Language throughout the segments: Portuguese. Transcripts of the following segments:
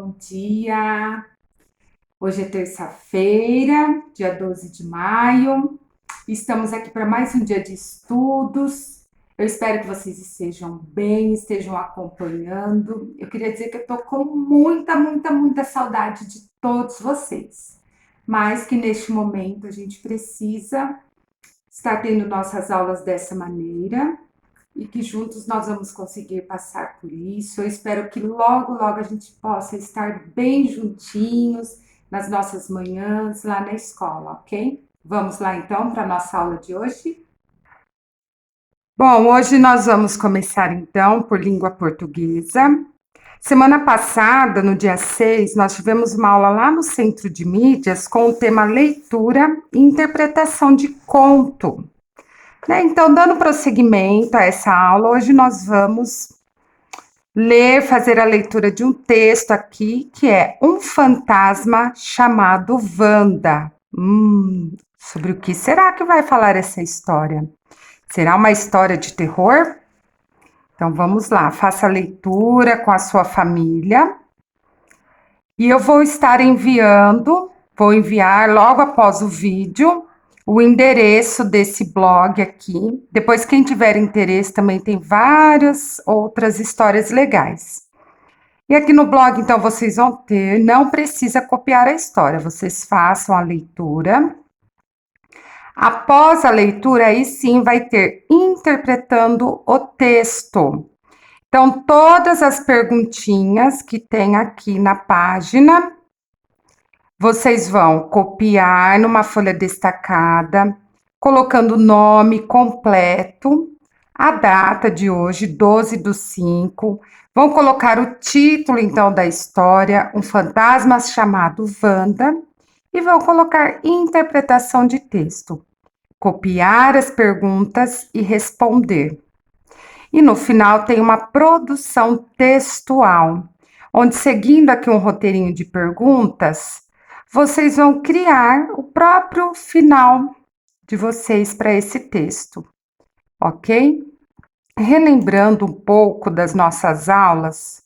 bom dia. Hoje é terça-feira, dia 12 de maio. Estamos aqui para mais um dia de estudos. Eu espero que vocês estejam bem, estejam acompanhando. Eu queria dizer que eu estou com muita saudade de todos vocês, mas que neste momento a gente precisa estar tendo nossas aulas dessa maneira e que juntos nós vamos conseguir passar por isso. Eu espero que logo a gente possa estar bem juntinhos nas nossas manhãs lá na escola, ok? Vamos lá então para a nossa aula de hoje? Bom, hoje nós vamos começar então por língua portuguesa. Semana passada, no dia 6, nós tivemos uma aula lá no Centro de Mídias com o tema leitura e interpretação de conto. Então, dando prosseguimento a essa aula, hoje nós vamos fazer a leitura de um texto aqui, que é Um Fantasma Chamado Wanda. Sobre o que será que vai falar essa história? Será uma história de terror? Então, vamos lá, faça a leitura com a sua família. E eu vou estar vou enviar logo após o vídeo, o endereço desse blog aqui. Depois, quem tiver interesse, também tem várias outras histórias legais. E aqui no blog, então, vocês vão ter, não precisa copiar a história, vocês façam a leitura. Após a leitura, aí sim vai ter interpretando o texto. Então, todas as perguntinhas que tem aqui na página, vocês vão copiar numa folha destacada, colocando o nome completo, a data de hoje, 12/5. Vão colocar o título, então, da história, Um Fantasma Chamado Wanda, e vão colocar interpretação de texto. Copiar as perguntas e responder. E no final tem uma produção textual, onde, seguindo aqui um roteirinho de perguntas, vocês vão criar o próprio final de vocês para esse texto, ok? Relembrando um pouco das nossas aulas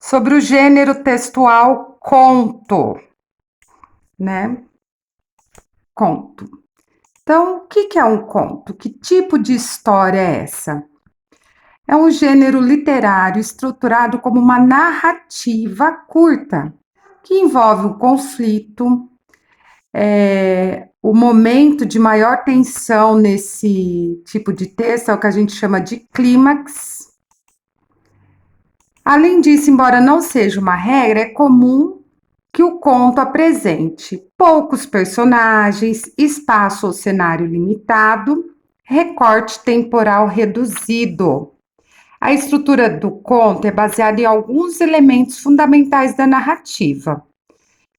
sobre o gênero textual conto, né? Conto. Então, o que é um conto? Que tipo de história é essa? É um gênero literário estruturado como uma narrativa curta, que envolve um conflito, o momento de maior tensão nesse tipo de texto é o que a gente chama de clímax. Além disso, embora não seja uma regra, é comum que o conto apresente poucos personagens, espaço ou cenário limitado, recorte temporal reduzido. A estrutura do conto é baseada em alguns elementos fundamentais da narrativa.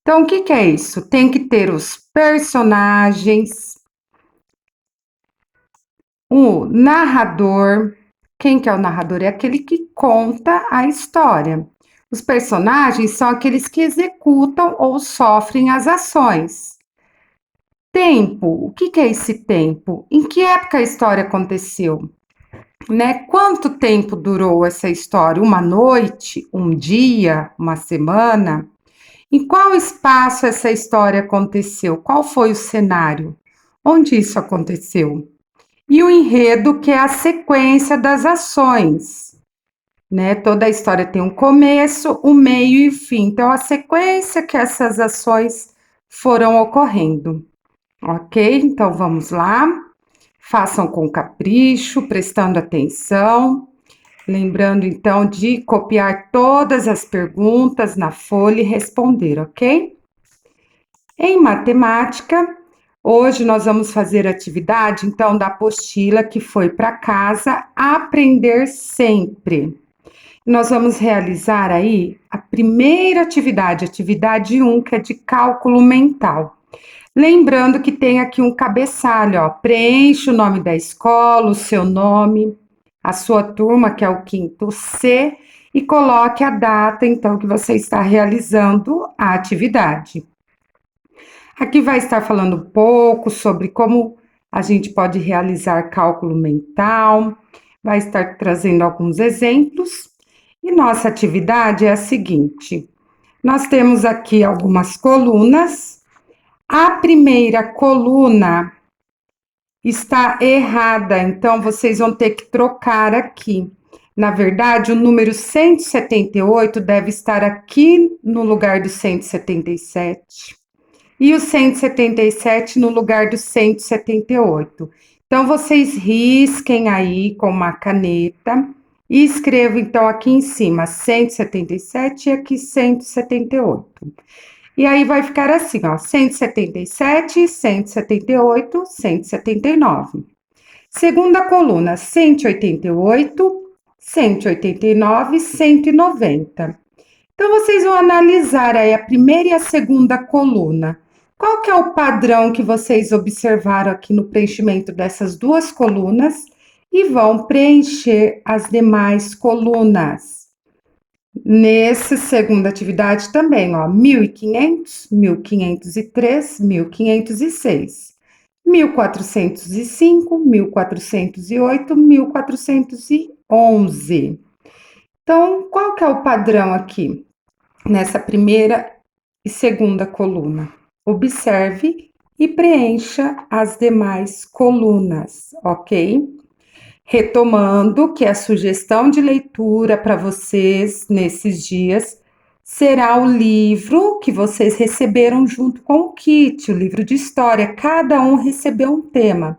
Então, o que é isso? Tem que ter os personagens, o narrador. Quem que é o narrador? É aquele que conta a história. Os personagens são aqueles que executam ou sofrem as ações. Tempo. O que é esse tempo? Em que época a história aconteceu? Quanto tempo durou essa história? Uma noite? Um dia? Uma semana? Em qual espaço essa história aconteceu? Qual foi o cenário? Onde isso aconteceu? E o enredo, que é a sequência das ações. Toda a história tem um começo, um meio e fim. Então, a sequência que essas ações foram ocorrendo. Ok? Então, vamos lá. Façam com capricho, prestando atenção. Lembrando, então, de copiar todas as perguntas na folha e responder, ok? Em matemática, hoje nós vamos fazer a atividade, então, da apostila que foi para casa, aprender sempre. Nós vamos realizar aí a primeira atividade, atividade 1, que é de cálculo mental. Lembrando que tem aqui um cabeçalho, ó, preencha o nome da escola, o seu nome, a sua turma, que é o quinto C, e coloque a data, então, que você está realizando a atividade. Aqui vai estar falando um pouco sobre como a gente pode realizar cálculo mental, vai estar trazendo alguns exemplos, e nossa atividade é a seguinte: Nós temos aqui algumas colunas. A primeira coluna está errada, então vocês vão ter que trocar aqui. Na verdade, o número 178 deve estar aqui no lugar do 177 e o 177 no lugar do 178. Então, vocês risquem aí com uma caneta e escrevam, então, aqui em cima 177 e aqui 178. E aí vai ficar assim, ó, 177, 178, 179. Segunda coluna, 188, 189, 190. Então, vocês vão analisar aí a primeira e a segunda coluna. Qual que é o padrão que vocês observaram aqui no preenchimento dessas duas colunas e vão preencher as demais colunas. Nessa segunda atividade também, ó, 1.500, 1.503, 1.506, 1.405, 1.408, 1.411. Então, qual que é o padrão aqui nessa primeira e segunda coluna? Observe e preencha as demais colunas, ok? Retomando que a sugestão de leitura para vocês nesses dias será o livro que vocês receberam junto com o kit, o livro de história. Cada um recebeu um tema.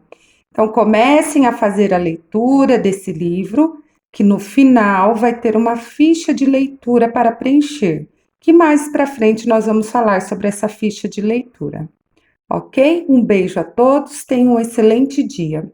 Então, comecem a fazer a leitura desse livro, que no final vai ter uma ficha de leitura para preencher. Que mais para frente nós vamos falar sobre essa ficha de leitura. Ok? Um beijo a todos, tenham um excelente dia.